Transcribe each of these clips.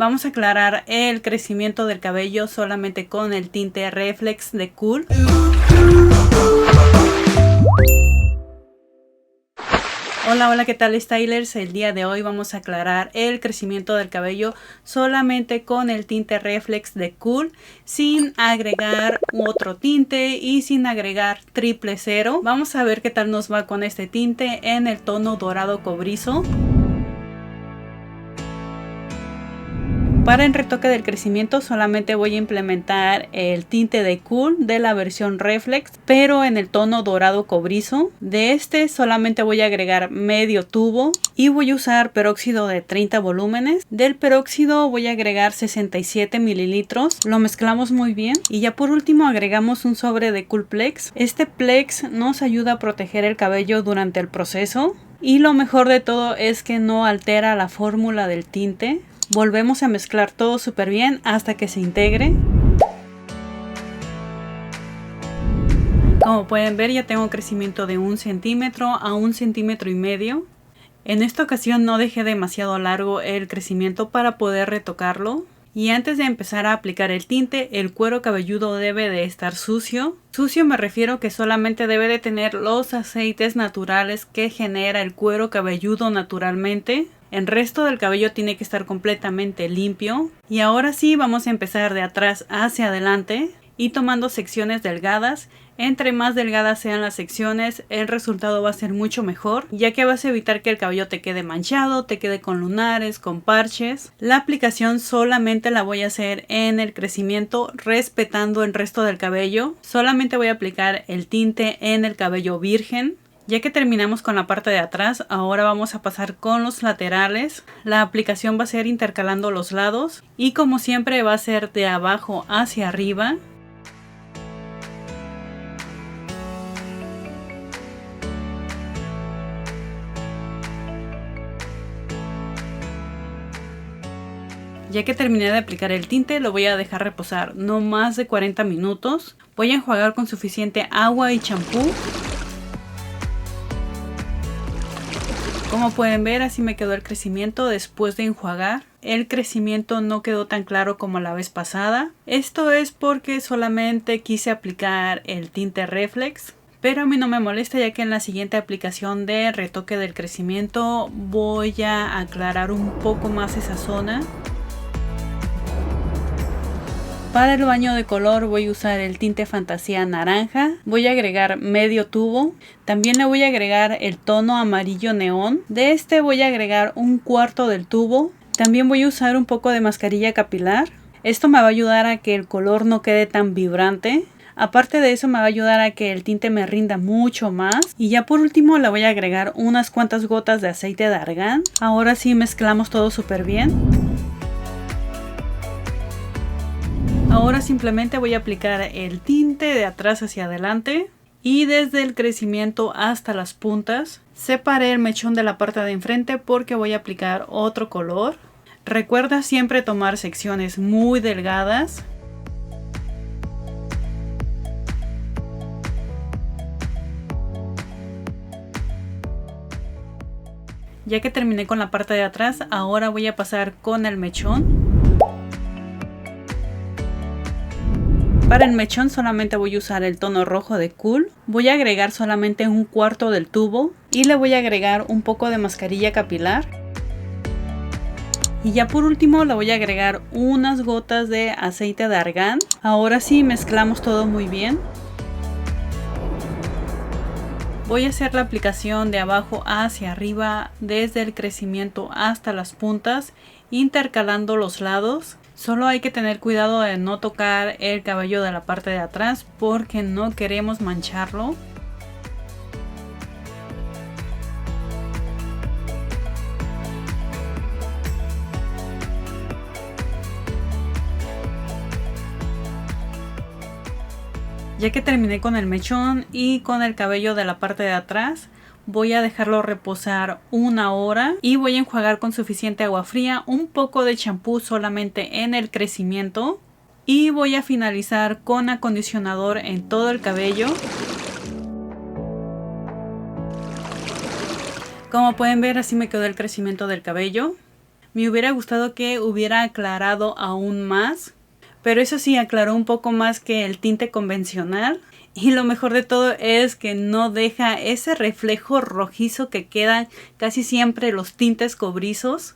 Vamos a aclarar el crecimiento del cabello solamente con el tinte Reflex de Cool. Hola, ¿qué tal, stylers? El día de hoy vamos a aclarar el crecimiento del cabello solamente con el tinte Reflex de Cool, sin agregar otro tinte y sin agregar 000. Vamos a ver qué tal nos va con este tinte en el tono dorado cobrizo. Para el retoque del crecimiento solamente voy a implementar el tinte de Cool de la versión Reflex, pero en el tono dorado cobrizo. De este solamente voy a agregar medio tubo y voy a usar peróxido de 30 volúmenes. Del peróxido voy a agregar 67 mililitros. Lo mezclamos muy bien y ya por último agregamos un sobre de Cool Plex. Este Plex nos ayuda a proteger el cabello durante el proceso y lo mejor de todo es que no altera la fórmula del tinte. Volvemos a mezclar todo súper bien hasta que se integre. Como pueden ver, ya tengo crecimiento de 1 centímetro a 1,5 centímetros. En esta ocasión no dejé demasiado largo el crecimiento para poder retocarlo. Y antes de empezar a aplicar el tinte, el cuero cabelludo debe de estar sucio. Sucio me refiero que solamente debe de tener los aceites naturales que genera el cuero cabelludo naturalmente. El resto del cabello tiene que estar completamente limpio. Y ahora sí vamos a empezar de atrás hacia adelante y tomando secciones delgadas. Entre más delgadas sean las secciones, el resultado va a ser mucho mejor, ya que vas a evitar que el cabello te quede manchado, te quede con lunares, con parches. La aplicación solamente la voy a hacer en el crecimiento, respetando el resto del cabello. Solamente voy a aplicar el tinte en el cabello virgen. Ya que terminamos con la parte de atrás, ahora vamos a pasar con los laterales. La aplicación va a ser intercalando los lados y como siempre va a ser de abajo hacia arriba. Ya que terminé de aplicar el tinte, lo voy a dejar reposar no más de 40 minutos. Voy a enjuagar con suficiente agua y champú. Como pueden ver, así me quedó el crecimiento después de enjuagar. El crecimiento no quedó tan claro como la vez pasada. Esto es porque solamente quise aplicar el tinte Reflex. Pero a mí no me molesta, ya que en la siguiente aplicación de retoque del crecimiento voy a aclarar un poco más esa zona. Para el baño de color voy a usar el tinte Fantasía Naranja. Voy a agregar medio tubo. También le voy a agregar el tono amarillo neón. De este voy a agregar 1/4 del tubo. También voy a usar un poco de mascarilla capilar. Esto me va a ayudar a que el color no quede tan vibrante. Aparte de eso me va a ayudar a que el tinte me rinda mucho más. Y ya por último le voy a agregar unas cuantas gotas de aceite de argán. Ahora sí mezclamos todo súper bien. Ahora simplemente voy a aplicar el tinte de atrás hacia adelante y desde el crecimiento hasta las puntas. Separé el mechón de la parte de enfrente porque voy a aplicar otro color. Recuerda siempre tomar secciones muy delgadas. Ya que terminé con la parte de atrás, ahora voy a pasar con el mechón. Para el mechón solamente voy a usar el tono rojo de Cool. Voy a agregar solamente 1/4 del tubo y le voy a agregar un poco de mascarilla capilar. Y ya por último le voy a agregar unas gotas de aceite de argán. Ahora sí mezclamos todo muy bien. Voy a hacer la aplicación de abajo hacia arriba, desde el crecimiento hasta las puntas, intercalando los lados. Solo hay que tener cuidado de no tocar el cabello de la parte de atrás porque no queremos mancharlo. Ya que terminé con el mechón y con el cabello de la parte de atrás, voy a dejarlo reposar 1 hora y voy a enjuagar con suficiente agua fría, un poco de champú solamente en el crecimiento y voy a finalizar con acondicionador en todo el cabello. Como pueden ver, así me quedó el crecimiento del cabello. Me hubiera gustado que hubiera aclarado aún más, pero eso sí, aclaró un poco más que el tinte convencional. Y lo mejor de todo es que no deja ese reflejo rojizo que quedan casi siempre los tintes cobrizos.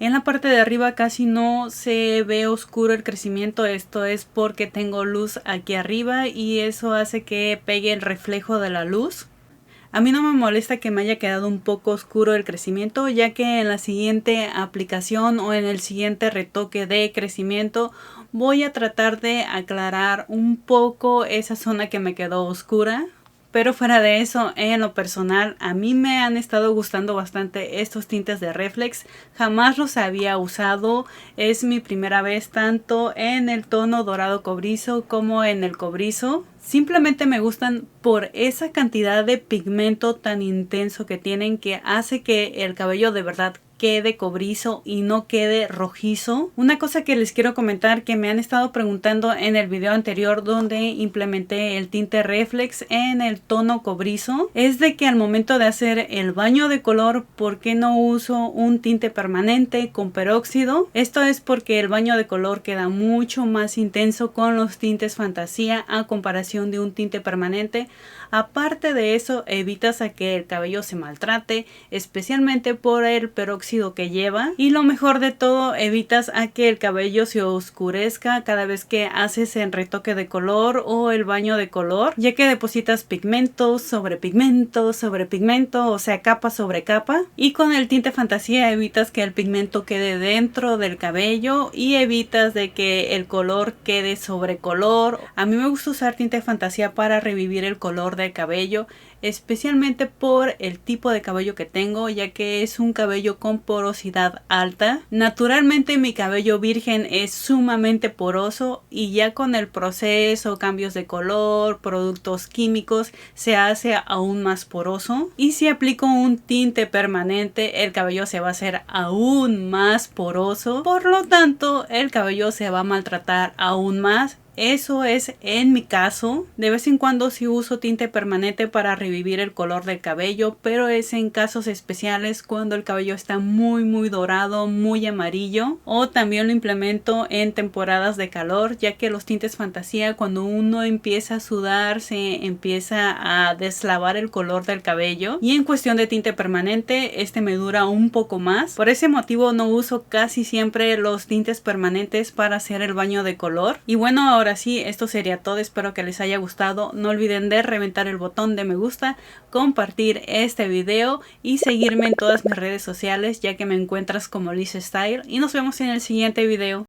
En la parte de arriba casi no se ve oscuro el crecimiento, esto es porque tengo luz aquí arriba y eso hace que pegue el reflejo de la luz. A mí no me molesta que me haya quedado un poco oscuro el crecimiento, ya que en la siguiente aplicación o en el siguiente retoque de crecimiento voy a tratar de aclarar un poco esa zona que me quedó oscura. Pero fuera de eso, en lo personal, a mí me han estado gustando bastante estos tintes de Reflex. Jamás los había usado. Es mi primera vez tanto en el tono dorado cobrizo como en el cobrizo. Simplemente me gustan por esa cantidad de pigmento tan intenso que tienen, que hace que el cabello de verdad quede cobrizo y no quede rojizo. Una cosa que les quiero comentar, que me han estado preguntando en el video anterior donde implementé el tinte Reflex en el tono cobrizo, es de que al momento de hacer el baño de color, ¿por qué no uso un tinte permanente con peróxido? Esto es porque el baño de color queda mucho más intenso con los tintes fantasía a comparación de un tinte permanente. Aparte de eso, evitas a que el cabello se maltrate, especialmente por el peróxido que lleva. Y lo mejor de todo, evitas a que el cabello se oscurezca cada vez que haces el retoque de color o el baño de color, ya que depositas pigmento sobre pigmento sobre pigmento, o sea, capa sobre capa. Y con el tinte fantasía evitas que el pigmento quede dentro del cabello y evitas de que el color quede sobre color. A mí me gusta usar tinte fantasía para revivir el color del cabello, especialmente por el tipo de cabello que tengo, ya que es un cabello con porosidad alta. Naturalmente mi cabello virgen es sumamente poroso y ya con el proceso, cambios de color, productos químicos, se hace aún más poroso. Y si aplico un tinte permanente, el cabello se va a hacer aún más poroso, por lo tanto el cabello se va a maltratar aún más. Eso es en mi caso. De vez en cuando sí uso tinte permanente para revivir el color del cabello, pero es en casos especiales cuando el cabello está muy dorado, muy amarillo, o también lo implemento en temporadas de calor, ya que los tintes fantasía, cuando uno empieza a sudar, se empieza a deslavar el color del cabello. Y en cuestión de tinte permanente, este me dura un poco más. Por ese motivo no uso casi siempre los tintes permanentes para hacer el baño de color. Y bueno, ahora sí, esto sería todo. Espero que les haya gustado. No olviden de reventar el botón de me gusta, compartir este video y seguirme en todas mis redes sociales, ya que me encuentras como Liz Style. Y nos vemos en el siguiente video.